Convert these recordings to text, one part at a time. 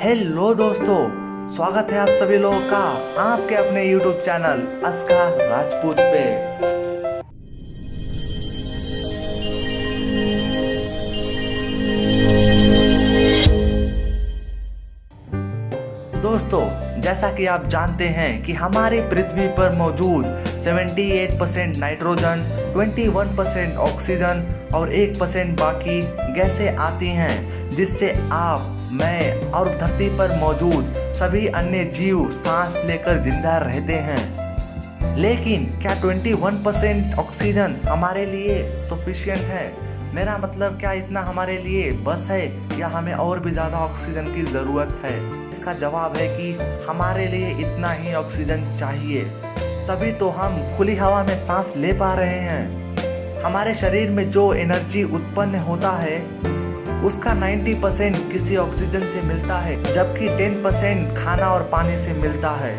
Hello दोस्तों, स्वागत है आप सभी लोगों का आपके अपने YouTube चैनल अस्का राजपूत पे। दोस्तों, जैसा कि आप जानते हैं कि हमारी पृथ्वी पर मौजूद 78% नाइट्रोजन, 21% ऑक्सीजन और 1% बाकी गैसें आती हैं, जिससे आप, मैं और धरती पर मौजूद सभी अन्य जीव सांस लेकर जिंदा रहते हैं। लेकिन क्या 21% ऑक्सीजन हमारे लिए सफिशिएंट है? मेरा मतलब, क्या इतना हमारे लिए बस है या हमें और भी ज़्यादा ऑक्सीजन की ज़रूरत है? इसका जवाब है कि हमारे लिए इतना ही ऑक्सीजन चाहिए, तभी तो हम खुली हवा में सांस ले पा रहे हैं। हमारे शरीर में जो एनर्जी उत्पन्न होता है उसका 90% किसी ऑक्सीजन से मिलता है, जबकि 10% खाना और पानी से मिलता है।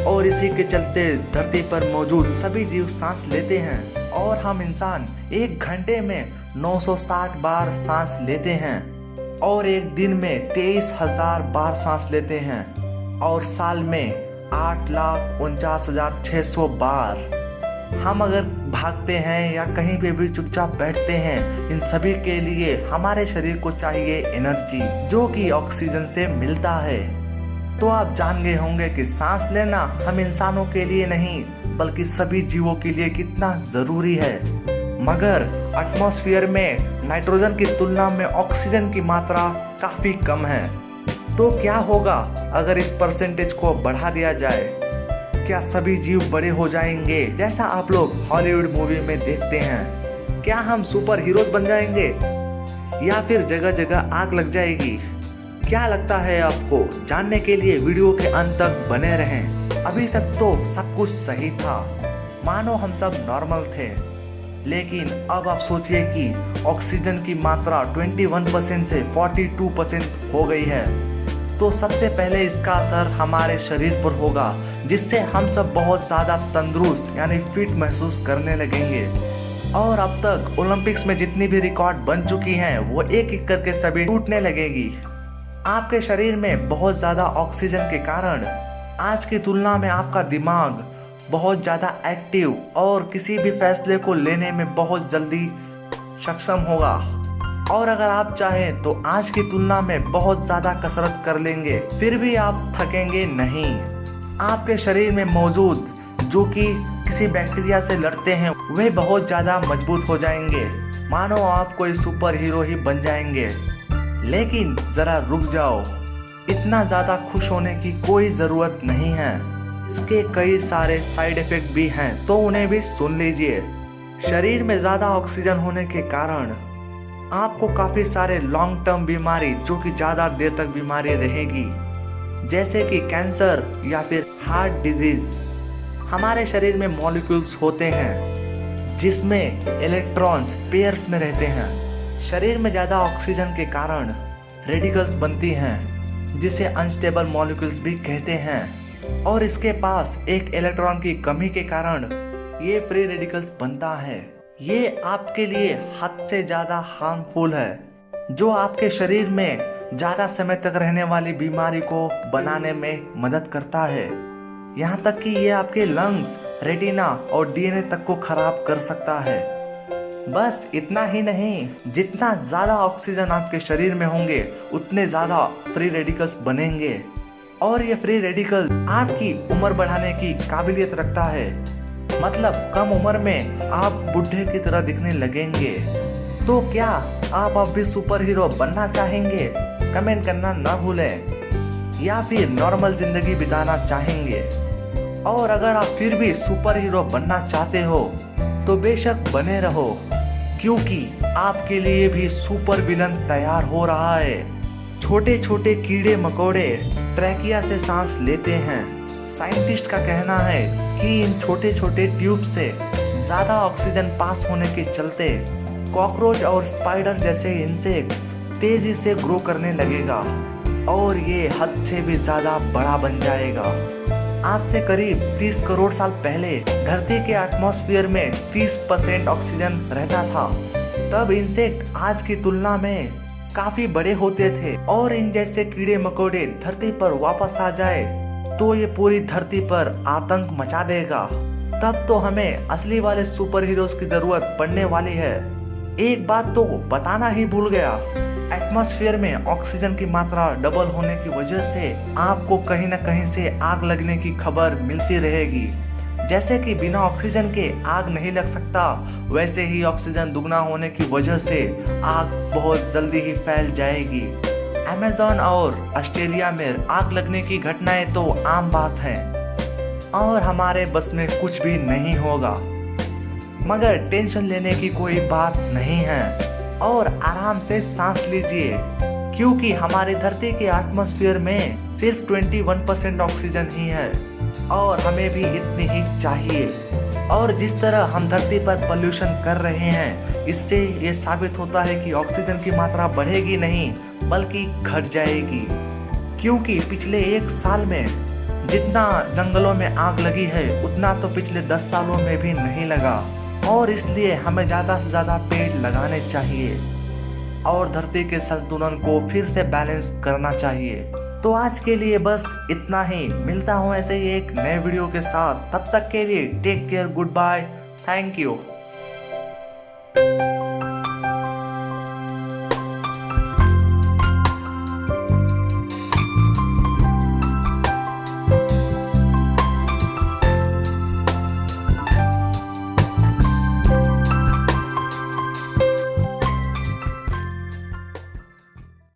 और इसी के चलते धरती पर मौजूद सभी जीव सांस लेते हैं और हम इंसान एक घंटे में 960 बार सांस लेते हैं और एक दिन में 23,000 बार सांस लेते हैं और साल में 8,49,600 बार। हम अगर भागते हैं या कहीं पे भी चुपचाप बैठते हैं, इन सभी के लिए हमारे शरीर को चाहिए एनर्जी, जो कि ऑक्सीजन से मिलता है। तो आप जान गए होंगे कि सांस लेना हम इंसानों के लिए नहीं बल्कि सभी जीवों के लिए कितना जरूरी है। मगर एटमॉस्फेयर में नाइट्रोजन की तुलना में ऑक्सीजन की मात्रा काफी कम है। तो क्या होगा अगर इस परसेंटेज को बढ़ा दिया जाए? क्या सभी जीव बड़े हो जाएंगे, जैसा आप लोग हॉलीवुड मूवी में देखते हैं? क्या हम सुपर हीरोज बन जाएंगे या फिर जगह जगह आग लग जाएगी? क्या लगता है आपको? जानने के लिए वीडियो के अंत तक बने रहें। अभी तक तो सब कुछ सही था, मानो हम सब नॉर्मल थे, लेकिन अब आप सोचिए कि ऑक्सीजन की मात्रा 21% से 42% हो गई है। तो सबसे पहले इसका असर हमारे शरीर पर होगा, जिससे हम सब बहुत ज़्यादा तंदुरुस्त यानी फिट महसूस करने लगेंगे। और अब तक ओलंपिक्स में जितनी भी रिकॉर्ड बन चुकी हैं वो एक एक करके सभी टूटने लगेगी। आपके शरीर में बहुत ज़्यादा ऑक्सीजन के कारण आज की तुलना में आपका दिमाग बहुत ज़्यादा एक्टिव और किसी भी फैसले को लेने में बहुत जल्दी सक्षम होगा। और अगर आप चाहें तो आज की तुलना में बहुत ज़्यादा कसरत कर लेंगे, फिर भी आप थकेंगे नहीं। आपके शरीर में मौजूद जो कि किसी बैक्टीरिया से लड़ते हैं वे बहुत ज़्यादा मजबूत हो जाएंगे, मानो आप कोई सुपर हीरो ही बन जाएंगे। लेकिन ज़रा रुक जाओ, इतना ज़्यादा खुश होने की कोई ज़रूरत नहीं है। इसके कई सारे साइड इफ़ेक्ट भी हैं, तो उन्हें भी सुन लीजिए। शरीर में ज़्यादा ऑक्सीजन होने के कारण आपको काफ़ी सारे लॉन्ग टर्म बीमारी, जो कि ज़्यादा देर तक बीमारी रहेगी, जैसे कि कैंसर या फिर हार्ट डिजीज। हमारे शरीर में मॉलिक्यूल्स होते हैं जिसमें इलेक्ट्रॉन्स पेयर्स में रहते हैं। शरीर में ज़्यादा ऑक्सीजन के कारण रेडिकल्स बनती हैं, जिसे अनस्टेबल मॉलिक्यूल्स भी कहते हैं। और इसके पास एक इलेक्ट्रॉन की कमी के कारण ये फ्री रेडिकल्स बनता है। ये आपके लिए हद से ज़्यादा हार्मफुल है, जो आपके शरीर में ज़्यादा समय तक रहने वाली बीमारी को बनाने में मदद करता है। यहाँ तक कि ये आपके लंग्स, रेटिना और डीएनए तक को खराब कर सकता है। बस इतना ही नहीं, जितना ज़्यादा ऑक्सीजन आपके शरीर में होंगे उतने ज़्यादा फ्री रेडिकल्स बनेंगे। और ये फ्री रेडिकल आपकी उम्र बढ़ाने की काबिलियत रखता है, मतलब कम उम्र में आप बुढ़े की तरह दिखने लगेंगे। तो क्या आप अब भी सुपर हीरो बनना चाहेंगे? कमेंट करना ना भूलें। या फिर नॉर्मल जिंदगी बिताना चाहेंगे? और अगर आप फिर भी सुपर हीरो बनना चाहते हो तो बेशक बने रहो, क्योंकि आपके लिए भी सुपर विलन तैयार हो रहा है। छोटे छोटे कीड़े मकोड़े ट्रैकिया से सांस लेते हैं। साइंटिस्ट का कहना है कि इन छोटे छोटे ट्यूब से ज़्यादा ऑक्सीजन पास होने के चलते कॉकरोच और स्पाइडर जैसे इंसेक्ट्स तेजी से ग्रो करने लगेगा और ये हद से भी ज़्यादा बड़ा बन जाएगा। आज से करीब 30 करोड़ साल पहले धरती के एटमॉस्फेयर में 30% ऑक्सीजन रहता था। तब इंसेक्ट आज की तुलना में काफी बड़े होते थे और इन जैसे कीड़े मकोड़े धरती पर वापस आ जाए तो ये पूरी धरती पर आतंक मचा देगा। तब तो हमें असली वाले सुपर हीरोज की जरूरत पड़ने वाली है। एक बात तो बताना ही भूल गया, एटमॉस्फेयर में ऑक्सीजन की मात्रा डबल होने की वजह से आपको कहीं न कहीं से आग लगने की खबर मिलती रहेगी। जैसे कि बिना ऑक्सीजन के आग नहीं लग सकता, वैसे ही ऑक्सीजन दुगना होने की वजह से आग बहुत जल्दी ही फैल जाएगी। अमेज़न और ऑस्ट्रेलिया में आग लगने की घटनाएं तो आम बात है और हमारे बस में कुछ भी नहीं होगा। मगर टेंशन लेने की कोई बात नहीं है और आराम से सांस लीजिए, क्योंकि हमारी धरती के एटमॉस्फेयर में सिर्फ 21% ऑक्सीजन ही है और हमें भी इतनी ही चाहिए। और जिस तरह हम धरती पर पोल्यूशन कर रहे हैं, इससे ये साबित होता है कि ऑक्सीजन की मात्रा बढ़ेगी नहीं बल्कि घट जाएगी, क्योंकि पिछले 1 साल में जितना जंगलों में आग लगी है उतना तो पिछले 10 सालों में भी नहीं लगा। और इसलिए हमें ज़्यादा से ज़्यादा पेड़ लगाने चाहिए और धरती के संतुलन को फिर से बैलेंस करना चाहिए। तो आज के लिए बस इतना ही, मिलता हूँ ऐसे ही एक नए वीडियो के साथ। तब तक के लिए take care, goodbye, thank you.